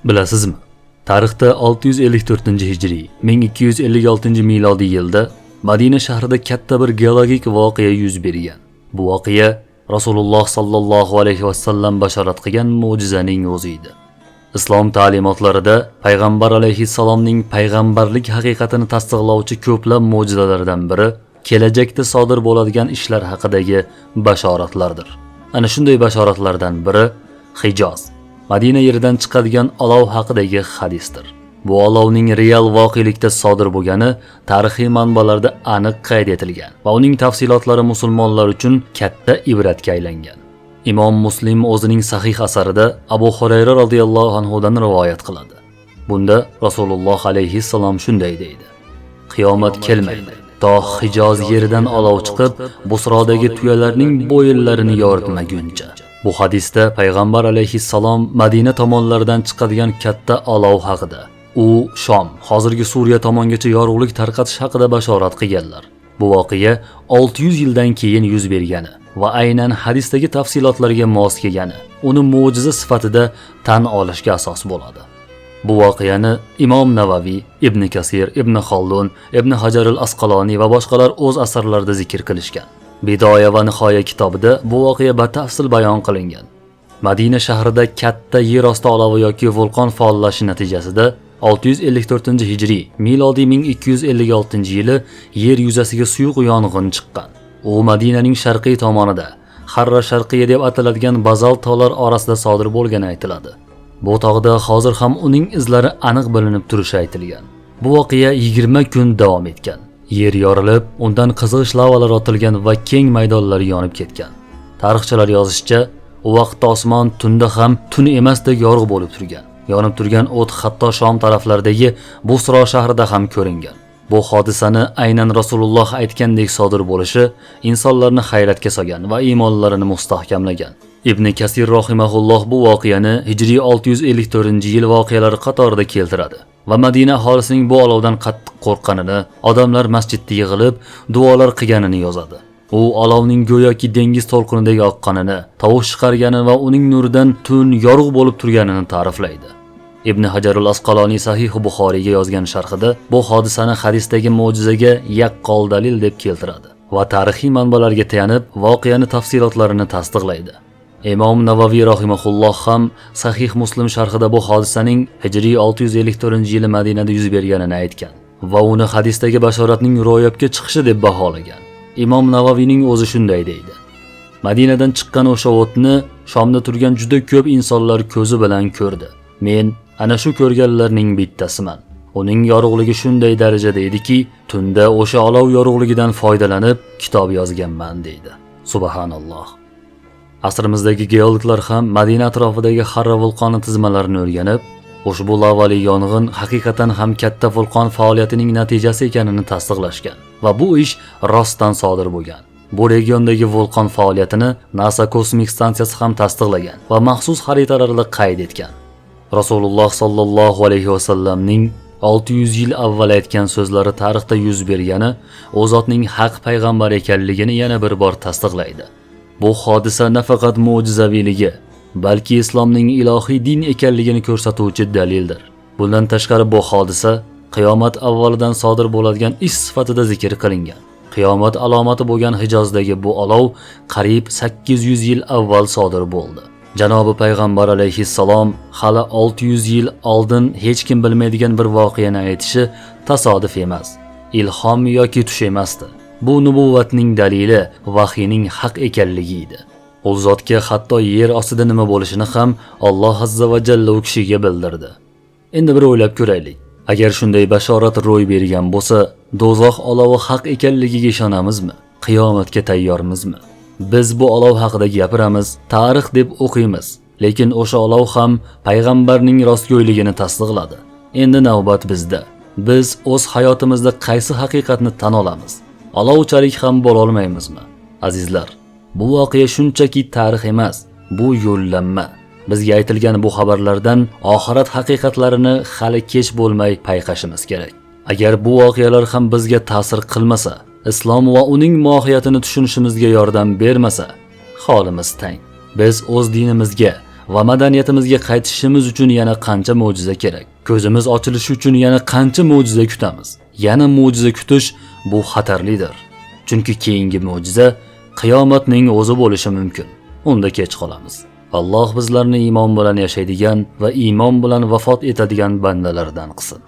Bilasizmi? Tarixda 654-hijriy, 1256-milodiy yilda Madina shahrida katta bir geologik voqea yuz bergan. Bu voqea Rasululloh sallallohu alayhi vasallam bashorat qilgan mo'jizaning o'zi edi. Islom ta'limotlarida payg'ambar alayhissalomning payg'ambarlik haqiqatini tasdiqlovchi ko'plab mo'jizalardan biri kelajakda sodir bo'ladigan ishlar haqidagi bashoratlardir. Ana shunday bashoratlardan biri Hijoz, Madina yeridan chiqadigan olov haqidagi hadisdir. Bu olovning real voqelikda sodir bo'lgani tarixiy manbalarda aniq qayd etilgan va uning tafsilotlari musulmonlar uchun katta ibratga aylangan. Imom Muslim o'zining sahih asarida Abu Hurayra radhiyallohu anhudan rivoyat qiladi. Bunda Rasululloh alayhissalom shunday deydi: Qiyomat kelmaydi to Hijoz yeridan olov chiqib, Busrodagi tuyalarning bo'yinlarini yoritmaguncha. Bu hadisda payg'ambar alayhissalom Madina tomonlaridan chiqadigan katta olov haqida, u Shom, hozirgi Suriya tomongacha yorug'lik tarqatish haqida bashorat qilganlar. Bu voqea 600 yildan keyin yuz bergani va aynan hadisdagi tafsilotlarga mos kelgani uni mo'jiza sifatida tan olishga asos bo'ladi. Bu voqeani Imom Navaviy, Ibn Kasir, Ibn Xoldun, Ibn Hajar al-Asqaloniy va boshqalar o'z asarlarida zikr qilishgan. Bidoya va nihoya kitobida bu voqea batafsil bayon qilingan. Madina shahrida katta yer osti olovi yoki vulqon faollashi natijasida 654-hijriy, milodiy 1256-yili yer yuzasiga suyuq yong'in chiqqan. U Madinaning sharqiy tomonida, Harra Sharqiya deb ataladigan bazalt tog'lar orasida sodir bo'lgani aytiladi. Bu tog'da hozir ham uning izlari aniq bilinib turishi aytilgan. Bu voqea 20 kun davom etgan. Yer yorilib, undan qizg'ish lavalar otilgan va keng maydonlar yonib ketgan. Tarixchilar yozishicha, u vaqtda osmon tunda ham tun emasdek yorug' bo'lib turgan. Yonib turgan o't hatto Shom taraflaridagi Busro shahrida ham ko'ringan. Bu hodisani aynan Rasululloh aytgandek sodir bo'lishi insonlarni hayratga solgan va iymonlarini mustahkamlagan. Ibn Kasir rahimahulloh bu voqeani Hijriy 654-yil voqealari qatorida keltiradi va Madina aholisining bu olovdan qattiq qo'rqqanini, odamlar masjidda yig'ilib duolar qilganini yozadi. U olovning go'yoki dengiz to'lqinidek oqqanini, tovush chiqargani va uning nuridan tun yorug' bo'lib turganini ta'riflaydi. Ibn Hajar al-Asqaloniy Sahih Buxoriyga yozgan sharhida bu hodisani hadisdagi mo'jizaga yaqqol dalil deb keltiradi va tarixiy manbalarga tayanib voqeani tafsilotlarini tasdiqlaydi. Imom Navaviy rahimahulloh ham Sahih Muslim sharhida bu hodisaning Hijriy 654-yili Madinada yuz berganini aytgan va uni hadisdagi bashoratning ro'yobga chiqishi deb baholagan. Imom Navaviyning o'zi shunday deydi: Madinadan chiqqan o'sha o'tni Shomda turgan juda ko'p insonlar ko'zi bilan ko'rdi. Men ana shu ko'rganlarning bittasiman. Uning yorug'ligi shunday darajada ediki, tunda o'sha olov yorug'ligidan foydalanib kitob yozganman deydi. Subhanalloh. Asrimizdagi geologlar ham Madina atrofidagi Harra vulqoni tizmalarini o'rganib, ushbu lavali yong'in haqiqatan ham katta vulqon faoliyatining natijasi ekanini tasdiqlashgan va bu ish rostdan sodir bo'lgan. Bu regiondagi vulqon faoliyatini NASA kosmik stansiyasi ham tasdiqlagan va maxsus xaritalarida qayd etgan. Rasululloh sallallohu alayhi vasallamning 600 yil avval aytgan so'zlari tarixda yuz bergani, u zotning haq payg'ambar ekanligini yana bir bor tasdiqlaydi. Bu hodisa nafaqat mo'jizaviyligi, balki islomning ilohiy din ekanligini ko'rsatuvchi dalildir. Bundan tashqari bu hodisa qiyomat avvalidan sodir bo'ladigan ish sifatida zikr qilingan. Qiyomat alomati bo'lgan Hijozdagi bu olov qariyb 800 yil avval sodir bo'ldi. Janobi payg'ambar alayhissalom hali 600 yil oldin hech kim bilmaydigan bir voqeani aytishi tasodif emas, ilhom yoki tush emasdi. Bu nubuvvatning dalili vahiyning haq ekanligi edi. U zotga hatto yer ostida nima bo'lishini ham Alloh azza va jalla u kishiga bildirdi. Endi bir o'ylab ko'raylik. Agar shunday bashorat ro'y bergan bo'lsa, do'zax olovi haq ekanligiga ishonamizmi? Qiyomatga tayyormizmi? Biz bu olov haqida gapiramiz, tarix deb o'qiymiz, lekin o'sha olov ham payg'ambarning rostgo'yligini tasdiqladi. Endi navbat bizda. Biz o'z hayotimizda qaysi haqiqatni tan olamiz? Olovchalik ham bo'la olmaymizmi? Azizlar, bu voqea shunchaki tarix emas, bu yo'llanma. Bizga aytilgan bu xabarlardan oxirat haqiqatlarini hali kech bo'lmay payqashimiz kerak. Agar bu voqealar ham bizga ta'sir qilmasa, islom va uning mohiyatini tushunishimizga yordam bermasa, holimiz tang. Biz o'z dinimizga va madaniyatimizga qaytishimiz uchun yana qancha mo'jiza kerak? Ko'zimiz ochilishi uchun yana qancha mo'jiza kutamiz? Yana mo'jiza kutish bu xatarlidir. Chunki keyingi mo'jiza qiyomatning o'zi bo'lishi mumkin. Unda kech qolamiz. Alloh bizlarni iymon bilan yashaydigan va iymon bilan vafot etadigan bandalardan qilsin.